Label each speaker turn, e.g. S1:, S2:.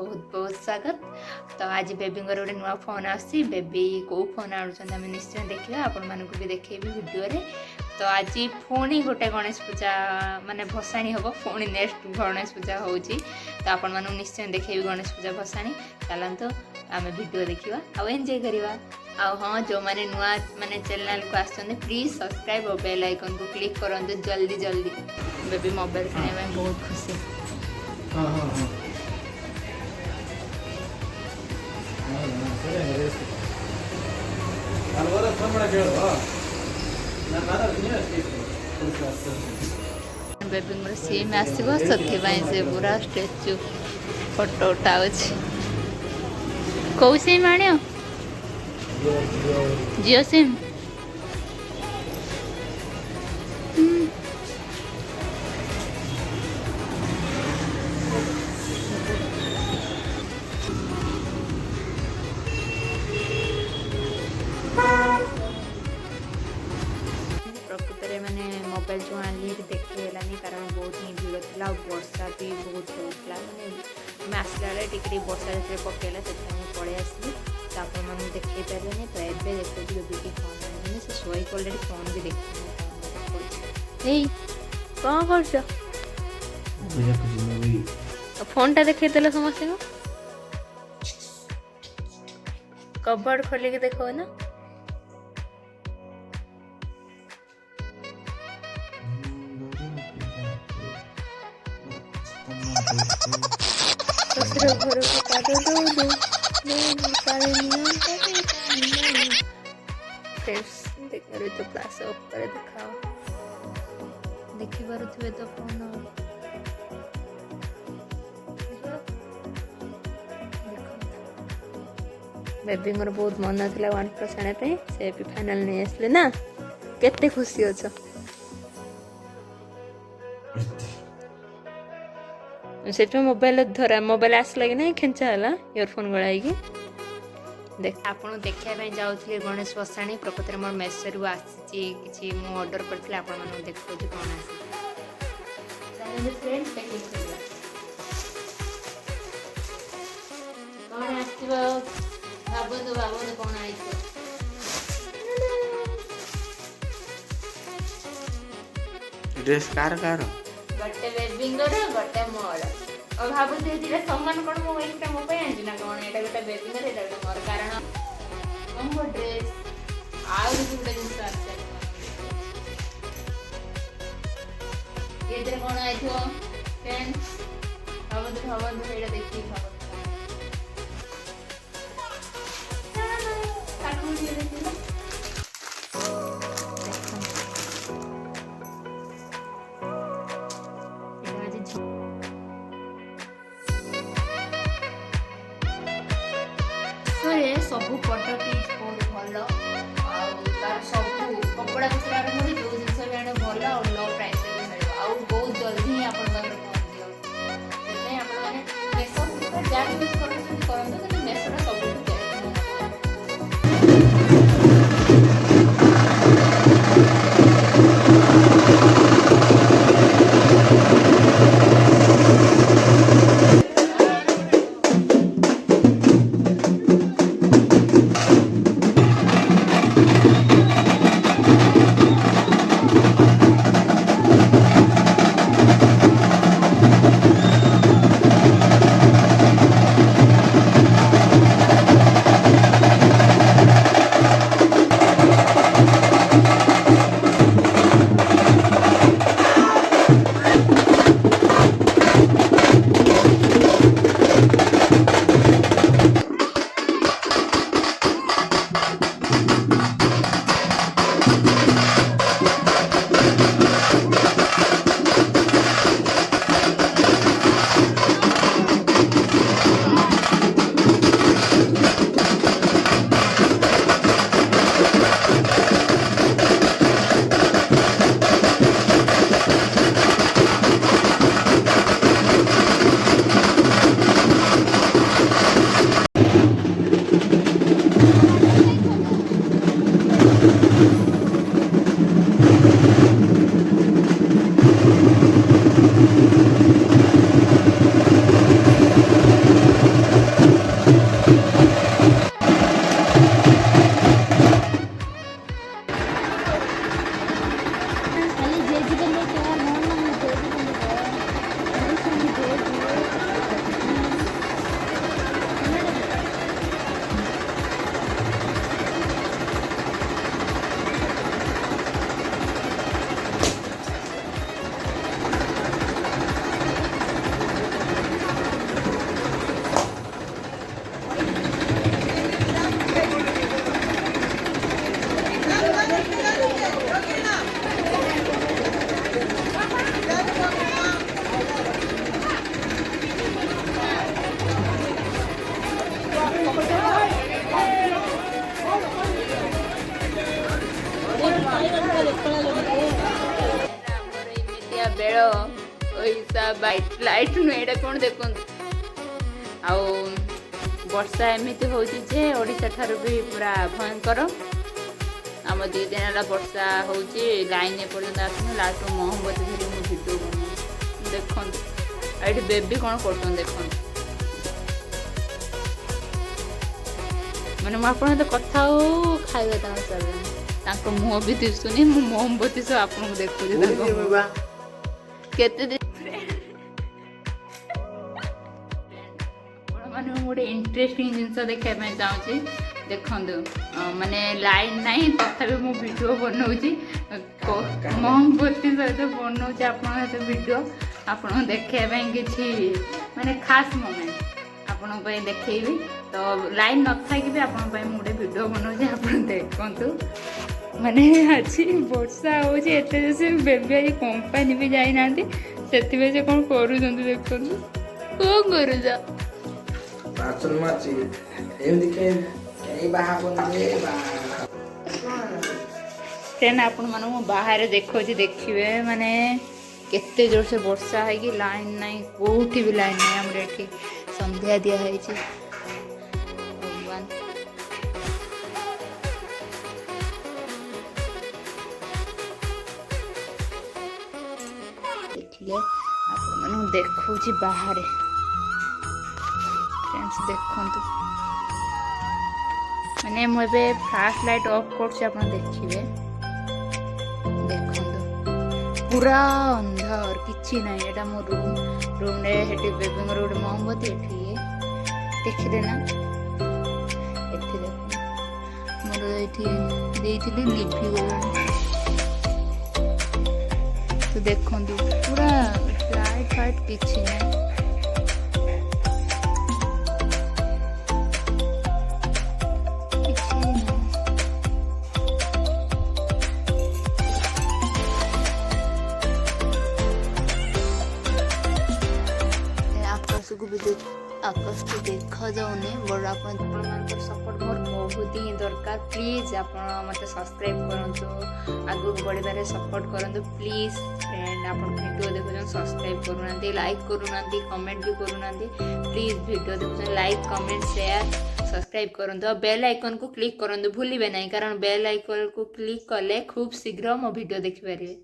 S1: बहुत बहुत स्वागत। तो आज बेबी गोटे नुआ फोन आसी बेबी कौ फोन आणुछन आम निश्चय देखा आपण मानक भी देखेबी वीडियो रे। तो आज पुणी गोटे गणेश पूजा माने भसाणी हम पुणी नेक्स्ट गणेश पूजा होची तो आपण मानक निश्चय देखेबी गणेश पूजा भसाणी। चलंतु आम वीडियो देखा आ एंजॉय करवा। आ हाँ जो मैंने नुआ माने चैनल को आसछन प्लीज सब्सक्राइब और बेल आइकन को क्लिक करंतु जल्दी जल्दी। बेबी मोबाइल किने में बहुत खुशी।
S2: हां हां हां अलवरा समड़ा केळो ना मारा
S1: बेबी मोर सिम आसीबो सथि बाय से पूरा स्टैच्यू फोटो उठाउछ। कौ सिम आनियो जियो सिम प्रकृत में मोबाइल जो आनी देखलानी कारण बहुत ही भीड़ था वर्षा भी बहुत होता मैंने आसला टे वर्षा जो पकेला से पलि आसली तो आप देखे पारे तो ये देखो बेबी फोन से शोई अलरेडी फोन भी देख कौन कर फोन टा देखे देल समस्त को कबर्ड खोलिक देखो ना घर तो क्लास ऊपर दिखाओ देखी पारे तो फोन बेबी मोर बहुत मन था 1+ आने से भी फाइनल नहीं आसले ना केते खुशी अच्छा से मोबाइल धरा मोबाइल आसला कि नहीं खेचा है इयरफोन गलाई देख आप देखा जाऊे गणेश भसाणी प्रकृत में मोर मेसो आसी कि ऑर्डर करते आपण देखो कौन भावतु भावतु कौन आई
S2: ड्रेस कार
S1: गोटे बेबींगर गोटे मोर और भावुते दिले सम्मान कोन मो एकटा मो पे आंजी ना कोन एटा गोटे बेबींगर एटा गोटे मोर कारण हमको ड्रेस आ गोटे जिंस आछे एदरे कोन आई थो पेन भावतु एटा देखि भावतु काटू दिए देखि ना सबू प्रोडक्ट बहुत भल सब कपड़ा कपड़ा आरम्भ जो जिन भी आने भल और लो प्राइस भी मिले बहुत जल्दी ही आप पहुँच जाए ମେଳ ପଇସା ଲାଇଟ୍ ନୁହେଁ ଏଇଟା କ'ଣ ଦେଖନ୍ତୁ। ଆଉ ବର୍ଷା ଏମିତି ହେଉଛି ଯେ ଓଡ଼ିଶା ଠାରୁ ବି ପୁରା ଭୟଙ୍କର। ଆମ 2 ଦିନ ହେଲା ବର୍ଷା ହେଉଛି, ଲାଇନ୍ ଏପର୍ଯ୍ୟନ୍ତ ଆସୁନି। ଲାଷ୍ଟରୁ ମହମବତୀ ଧରି ମୁଁ ଭିଡ଼ିଓ ବନଉଛି ଦେଖନ୍ତୁ। ଆଉ ଏଠି ବେବି କ'ଣ କରୁଛନ୍ତି ଦେଖନ୍ତୁ। ମାନେ ମୁଁ ଆପଣଙ୍କ ସହିତ କଥା ହଉ ଖାଇବା ତାଙ୍କ ଚାଲିନି, ତାଙ୍କ ମୁହଁ ବି ଦିଶୁନି। ମୁଁ ମହମବତୀ ସହ ଆପଣଙ୍କୁ ଦେଖୁଛି ତାଙ୍କ କେତେ ଦିନ ମାନେ ମୁଁ ଗୋଟେ ଇଣ୍ଟରେଷ୍ଟିଂ ଜିନିଷ ଦେଖିବା ପାଇଁ ଚାହୁଁଛି ଦେଖନ୍ତୁ। ମାନେ ଲାଇନ୍ ନାହିଁ ତଥାପି ମୁଁ ଭିଡ଼ିଓ ବନଉଛି, ମହମବତୀ ସହିତ ବନଉଛି ଆପଣଙ୍କ ସହିତ ଭିଡ଼ିଓ। ଆପଣଙ୍କୁ ଦେଖିବା ପାଇଁ କିଛି ମାନେ ଖାସ୍ ମୋମେଣ୍ଟ ଆପଣଙ୍କ ପାଇଁ ଦେଖେଇବି। ତ ଲାଇନ୍ ନଥାଇକି ବି ଆପଣଙ୍କ ପାଇଁ ମୁଁ ଗୋଟେ ଭିଡ଼ିଓ ବନଉଛି, ଆପଣ ଦେଖନ୍ତୁ। ମାନେ ଆଜି ବର୍ଷା ହେଉଛି ଏତେ ଯେ ବେବି ଆଜି କମ୍ପାନୀ ବି ଯାଇନାହାନ୍ତି, ସେଥିପାଇଁ ସେ କ'ଣ କରୁଛନ୍ତି ଦେଖନ୍ତୁ। କ'ଣ କରୁଛ?
S2: ବାସନ ମାଛି ଏମିତି କେହି ବାହା
S1: ସେନ ଆପଣମାନଙ୍କୁ ମୁଁ ବାହାରେ ଦେଖାଉଛି ଦେଖିବେ। ମାନେ କେତେ ଜୋରସେ ବର୍ଷା ହେଇକି ଲାଇନ୍ ନାହିଁ, କେଉଁଠି ବି ଲାଇନ୍ ନାହିଁ। ଆମର ଏଠି ସନ୍ଧ୍ୟା ଦିଆହେଇଛି। ଭଗବାନ ଦେଖିଲେ ଆପଣମାନଙ୍କୁ ଦେଖାଉଛି ବାହାରେ ଦେଖନ୍ତୁ। ମାନେ ମୁଁ ଏବେ ଫ୍ଲାସ୍ ଲାଇଟ୍ ଅଫ୍ କରୁଛି, ଆପଣ ଦେଖିବେ ଦେଖନ୍ତୁ ପୁରା ଅନ୍ଧାର, କିଛି ନାହିଁ। ଏଇଟା ମୋ ରୁମ୍ରେ ସେଠି ବେବିଙ୍କର ଗୋଟେ ମହମବତୀ, ଏଠି ଦେଖିଲେ ନା ଏଠି ଦେଖନ୍ତୁ ମୋର ଏଇଠି ଦେଇଥିଲି ଲିଭିଗଲାଣି। ତ ଦେଖନ୍ତୁ ପୁରା ଲାଇଟ୍ ଫାଇଟ୍ କିଛି ନାହିଁ। ଆକାଶକୁ ଦେଖାଯାଉନି ବଡ଼ ଆପଣଙ୍କର ସପୋର୍ଟ ମୋର ବହୁତ ହିଁ ଦରକାର। ପ୍ଲିଜ୍ ଆପଣ ମୋତେ ସବସ୍କ୍ରାଇବ୍ କରନ୍ତୁ, ଆଗକୁ ବଢ଼ିବାରେ ସପୋର୍ଟ କରନ୍ତୁ ପ୍ଲିଜ୍। ଫ୍ରେଣ୍ଡ ଆପଣ ଭିଡ଼ିଓ ଦେଖୁଛନ୍ତି ସବସ୍କ୍ରାଇବ୍ କରୁନାହାନ୍ତି, ଲାଇକ୍ କରୁନାହାନ୍ତି, କମେଣ୍ଟ ବି କରୁନାହାନ୍ତି। ପ୍ଲିଜ୍ ଭିଡ଼ିଓ ଦେଖୁଛନ୍ତି ଲାଇକ୍ କମେଣ୍ଟ ସେୟାର ସବସ୍କ୍ରାଇବ୍ କରନ୍ତୁ। ଆଉ ବେଲ୍ ଆଇକନ୍କୁ କ୍ଲିକ୍ କରନ୍ତୁ, ଭୁଲିବେ ନାହିଁ, କାରଣ ବେଲ୍ ଆଇକନ୍କୁ କ୍ଲିକ୍ କଲେ ଖୁବ୍ ଶୀଘ୍ର ମୋ ଭିଡ଼ିଓ ଦେଖିପାରିବେ।